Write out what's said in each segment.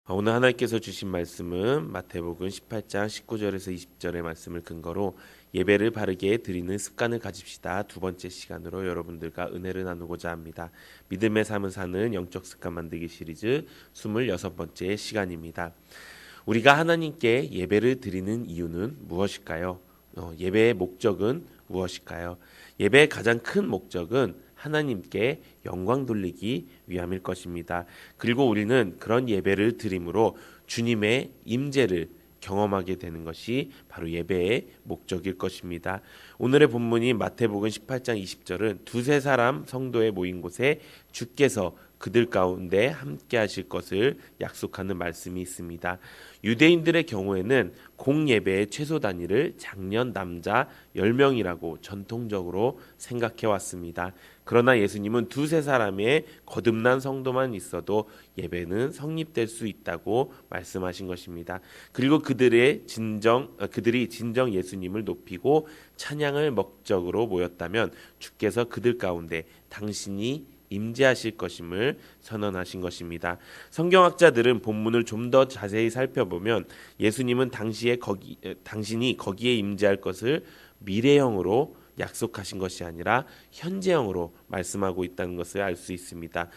오늘 하나님께서 주신 말씀은 마태복음 18장 19절에서 20절의 말씀을 근거로 예배를 바르게 드리는 습관을 가집시다. 두 번째 시간으로 여러분들과 은혜를 나누고자 합니다. 믿음의 삶을 사는 영적 습관 만들기 시리즈 26번째 시간입니다. 우리가 하나님께 예배를 드리는 이유는 무엇일까요? 예배의 목적은 무엇일까요? 예배의 가장 큰 목적은 하나님께 영광 돌리기 위함일 것입니다. 그리고 우리는 그런 예배를 드림으로 주님의 임재를 경험하게 되는 것이 바로 예배의 목적일 것입니다. 오늘의 본문인 마태복음 18장 20절은 두세 사람 성도에 모인 곳에 주께서 그들 가운데 함께 하실 것을 약속하는 말씀이 있습니다. 유대인들의 경우에는 공예배의 최소 단위를 장년 남자 10명이라고 전통적으로 생각해 왔습니다. 그러나 예수님은 두세 사람의 거듭난 성도만 있어도 예배는 성립될 수 있다고 말씀하신 것입니다. 그리고 그들이 진정 예수님을 높이고 찬양을 목적으로 모였다면 주께서 그들 가운데 당신이 임재하실 것임을 선언하신 것입니다. 성경학자들은 본문을 좀 더 자세히 살펴보면 예수님은 당신이 거기에 임재할 것을 미래형으로 약속하신 것이 아니라 현재형으로 말씀하고 있다는 것을 알 수 있습니다.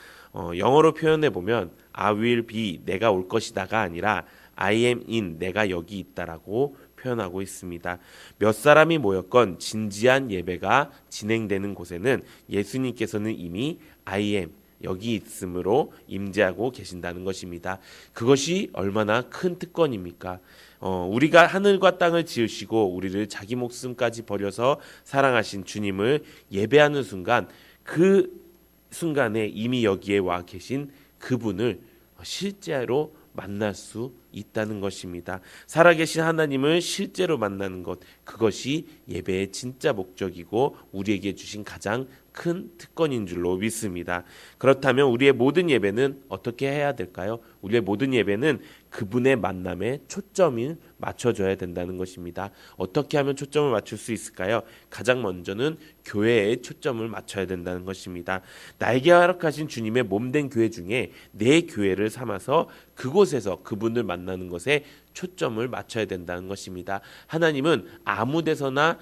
영어로 표현해 보면 I will be 내가 올 것이다가 아니라 I am in 내가 여기 있다라고 표현하고 있습니다. 몇 사람이 모였건 진지한 예배가 진행되는 곳에는 예수님께서는 이미 I am 여기 있음으로 임재하고 계신다는 것입니다. 그것이 얼마나 큰 특권입니까? 우리가 하늘과 땅을 지으시고 우리를 자기 목숨까지 버려서 사랑하신 주님을 예배하는 순간 그 순간에 이미 여기에 와 계신 그분을 실제로 만날 수 있다는 것입니다. 살아계신 하나님을 실제로 만나는 것, 그것이 예배의 진짜 목적이고 우리에게 주신 가장 큰 특권인 줄로 믿습니다. 그렇다면 우리의 모든 예배는 어떻게 해야 될까요? 우리의 모든 예배는 그분의 만남에 초점이 맞춰져야 된다는 것입니다. 어떻게 하면 초점을 맞출 수 있을까요? 가장 먼저는 교회에 초점을 맞춰야 된다는 것입니다. 나에게 허락하신 주님의 몸된 교회 중에 내 교회를 삼아서 그곳에서 그분을 만나는 것에 초점을 맞춰야 된다는 것입니다. 하나님은 아무 데서나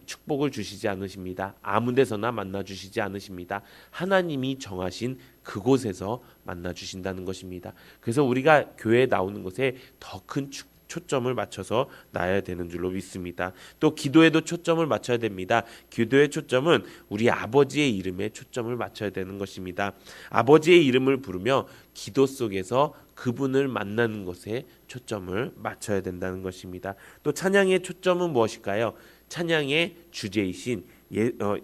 축복을 주시지 않으십니다. 아무 데서나 만나 주시지 않으십니다. 하나님이 정하신 그곳에서 만나 주신다는 것입니다. 그래서 우리가 교회에 나오는 것에 더 큰 초점을 맞춰서 나야 되는 줄로 믿습니다. 또 기도에도 초점을 맞춰야 됩니다. 기도의 초점은 우리 아버지의 이름에 초점을 맞춰야 되는 것입니다. 아버지의 이름을 부르며 기도 속에서 그분을 만나는 것에 초점을 맞춰야 된다는 것입니다. 또 찬양의 초점은 무엇일까요? 찬양의 주제이신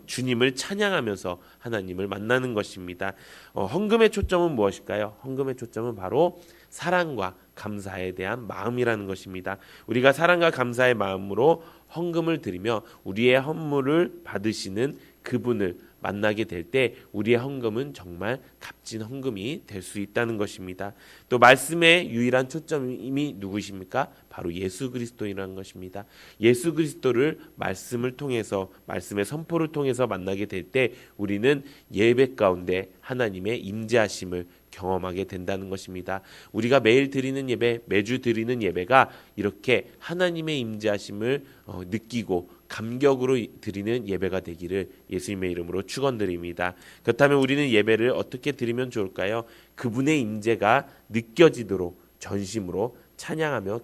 주님을 찬양하면서 하나님을 만나는 것입니다. 헌금의 초점은 무엇일까요? 헌금의 초점은 바로 사랑과 감사에 대한 마음이라는 것입니다. 우리가 사랑과 감사의 마음으로 헌금을 드리며 우리의 헌물을 받으시는 그분을 만나게 될 때 우리의 헌금은 정말 값진 헌금이 될 수 있다는 것입니다. 또 말씀의 유일한 초점이 누구십니까? 바로 예수 그리스도이라는 것입니다. 예수 그리스도를 말씀을 통해서 말씀의 선포를 통해서 만나게 될 때 우리는 예배 가운데 하나님의 임재하심을 경험하게 된다는 것입니다. 우리가 매일 드리는 예배, 매주 드리는 예배가 이렇게 하나님의 임재하심을 느끼고 감격으로 드리는 예배가 되기를 예수님의 이름으로 축원드립니다. 그렇다면 우리는 예배를 어떻게 드리면 좋을까요? 그분의 임재가 느껴지도록 전심으로 찬양하며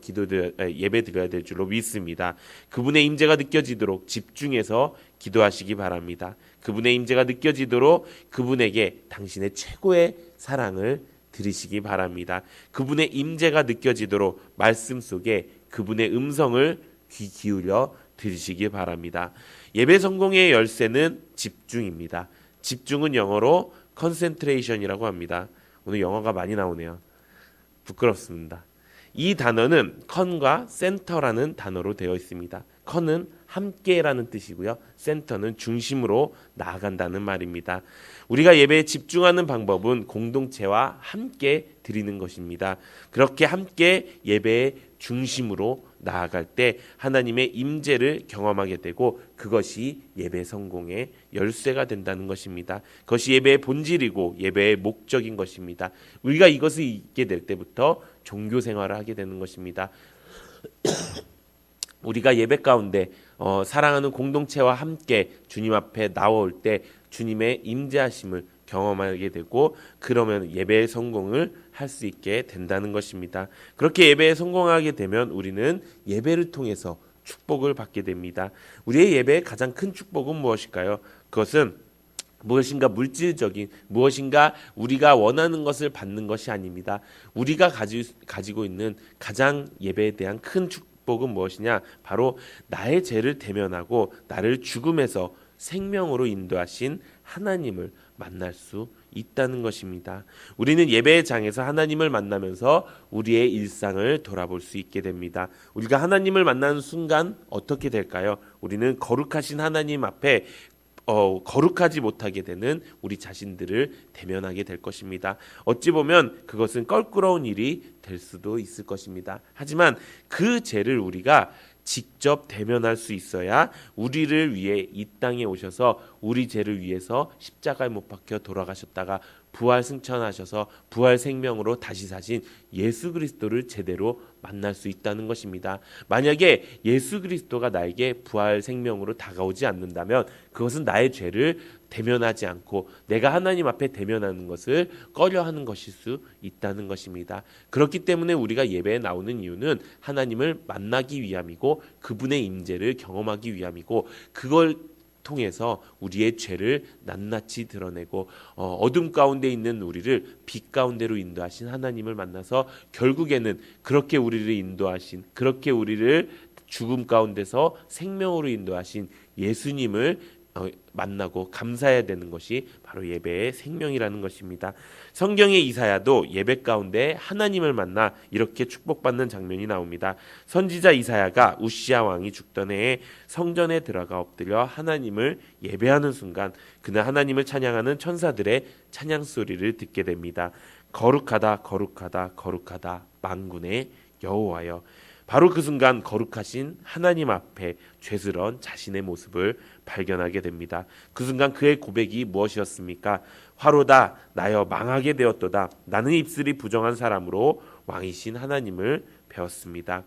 예배 드려야 될 줄로 믿습니다. 그분의 임재가 느껴지도록 집중해서 기도하시기 바랍니다. 그분의 임재가 느껴지도록 그분에게 당신의 최고의 사랑을 드리시기 바랍니다. 그분의 임재가 느껴지도록 말씀 속에 그분의 음성을 귀 기울여 들으시기 바랍니다. 예배 성공의 열쇠는 집중입니다. 집중은 영어로 concentration이라고 합니다. 오늘 영어가 많이 나오네요. 부끄럽습니다. 이 단어는 con과 center라는 단어로 되어 있습니다. 컨은 함께라는 뜻이고요. 센터는 중심으로 나아간다는 말입니다. 우리가 예배에 집중하는 방법은 공동체와 함께 드리는 것입니다. 그렇게 함께 예배의 중심으로 나아갈 때 하나님의 임재를 경험하게 되고 그것이 예배 성공의 열쇠가 된다는 것입니다. 그것이 예배의 본질이고 예배의 목적인 것입니다. 우리가 이것을 잊게 될 때부터 종교 생활을 하게 되는 것입니다. 우리가 예배 가운데 사랑하는 공동체와 함께 주님 앞에 나올 때 주님의 임재하심을 경험하게 되고 그러면 예배의 성공을 할 수 있게 된다는 것입니다. 그렇게 예배에 성공하게 되면 우리는 예배를 통해서 축복을 받게 됩니다. 우리의 예배의 가장 큰 축복은 무엇일까요? 그것은 무엇인가 물질적인 무엇인가 우리가 원하는 것을 받는 것이 아닙니다. 우리가 가지고 있는 가장 예배에 대한 큰 축복은 무엇이냐? 바로 나의 죄를 대면하고 나를 죽음에서 생명으로 인도하신 하나님을 만날 수 있다는 것입니다. 우리는 예배의 장에서 하나님을 만나면서 우리의 일상을 돌아볼 수 있게 됩니다. 우리가 하나님을 만나는 순간 어떻게 될까요? 우리는 거룩하신 하나님 앞에 거룩하지 못하게 되는 우리 자신들을 대면하게 될 것입니다. 어찌 보면 그것은 껄끄러운 일이 될 수도 있을 것입니다. 하지만 그 죄를 우리가 직접 대면할 수 있어야 우리를 위해 이 땅에 오셔서 우리 죄를 위해서 십자가에 못 박혀 돌아가셨다가 부활 승천하셔서 부활 생명으로 다시 사신 예수 그리스도를 제대로 만날 수 있다는 것입니다. 만약에 예수 그리스도가 나에게 부활 생명으로 다가오지 않는다면 그것은 나의 죄를 대면하지 않고 내가 하나님 앞에 대면하는 것을 꺼려하는 것일 수 있다는 것입니다. 그렇기 때문에 우리가 예배에 나오는 이유는 하나님을 만나기 위함이고 그분의 임재를 경험하기 위함이고 그걸 통해서 우리의 죄를 낱낱이 드러내고 어둠 가운데 있는 우리를 빛 가운데로 인도하신 하나님을 만나서 결국에는 그렇게 우리를 인도하신 그렇게 우리를 죽음 가운데서 생명으로 인도하신 예수님을 만나고 감사해야 되는 것이 바로 예배의 생명이라는 것입니다. 성경의 이사야도 예배 가운데 하나님을 만나 이렇게 축복받는 장면이 나옵니다. 선지자 이사야가 우시야 왕이 죽던 해에 성전에 들어가 엎드려 하나님을 예배하는 순간 그는 하나님을 찬양하는 천사들의 찬양 소리를 듣게 됩니다. 거룩하다 거룩하다 거룩하다 만군의 여호와여. 바로 그 순간 거룩하신 하나님 앞에 죄스러운 자신의 모습을 발견하게 됩니다. 그 순간 그의 고백이 무엇이었습니까? 화로다 나여 망하게 되었도다. 나는 입술이 부정한 사람으로 왕이신 하나님을 배웠습니다.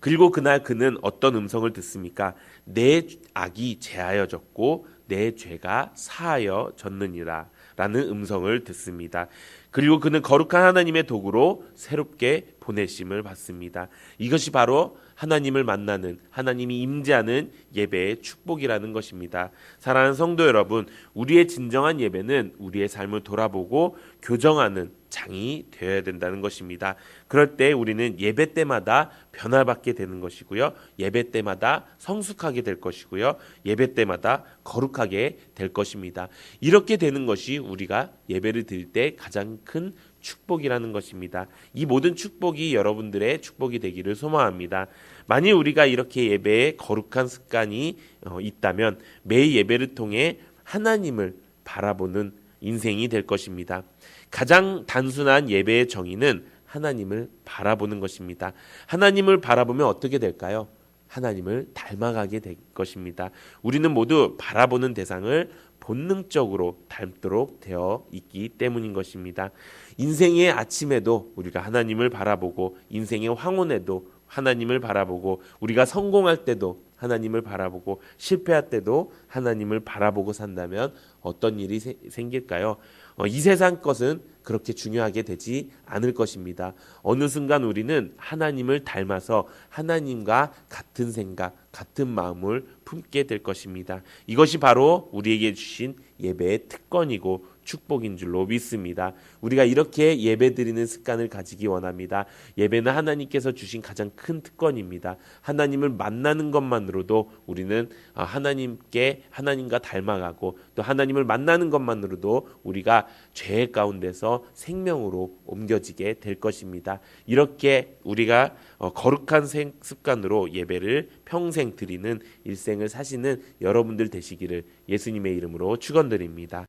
그리고 그날 그는 어떤 음성을 듣습니까? 내 악이 제하여졌고 내 죄가 사하여졌느니라 라는 음성을 듣습니다. 그리고 그는 거룩한 하나님의 도구로 새롭게 보내심을 받습니다. 이것이 바로 하나님을 만나는 하나님이 임재하는 예배의 축복이라는 것입니다. 사랑하는 성도 여러분, 우리의 진정한 예배는 우리의 삶을 돌아보고 교정하는 장이 되어야 된다는 것입니다. 그럴 때 우리는 예배 때마다 변화받게 되는 것이고요. 예배 때마다 성숙하게 될 것이고요. 예배 때마다 거룩하게 될 것입니다. 이렇게 되는 것이 우리가 예배를 드릴 때 가장 큰 축복이라는 것입니다. 이 모든 축복이 여러분들의 축복이 되기를 소망합니다. 만일 우리가 이렇게 예배에 거룩한 습관이 있다면 매일 예배를 통해 하나님을 바라보는 인생이 될 것입니다. 가장 단순한 예배의 정의는 하나님을 바라보는 것입니다. 하나님을 바라보면 어떻게 될까요? 하나님을 닮아가게 될 것입니다. 우리는 모두 바라보는 대상을 본능적으로 닮도록 되어 있기 때문인 것입니다. 인생의 아침에도 우리가 하나님을 바라보고 인생의 황혼에도 하나님을 바라보고 우리가 성공할 때도 하나님을 바라보고 실패할 때도 하나님을 바라보고 산다면 어떤 일이 생길까요? 이 세상 것은 그렇게 중요하게 되지 않을 것입니다. 어느 순간 우리는 하나님을 닮아서 하나님과 같은 생각, 같은 마음을 품게 될 것입니다. 이것이 바로 우리에게 주신 예배의 특권이고 축복인 줄로 믿습니다. 우리가 이렇게 예배드리는 습관을 가지기 원합니다. 예배는 하나님께서 주신 가장 큰 특권입니다. 하나님을 만나는 것만으로도 우리는 하나님과 닮아가고, 또 하나님을 만나는 것만으로도 우리가 죄 가운데서 생명으로 옮겨지게 될 것입니다. 이렇게 우리가 거룩한 습관으로 예배를 평생 드리는 일생을 사시는 여러분들 되시기를 예수님의 이름으로 축원드립니다.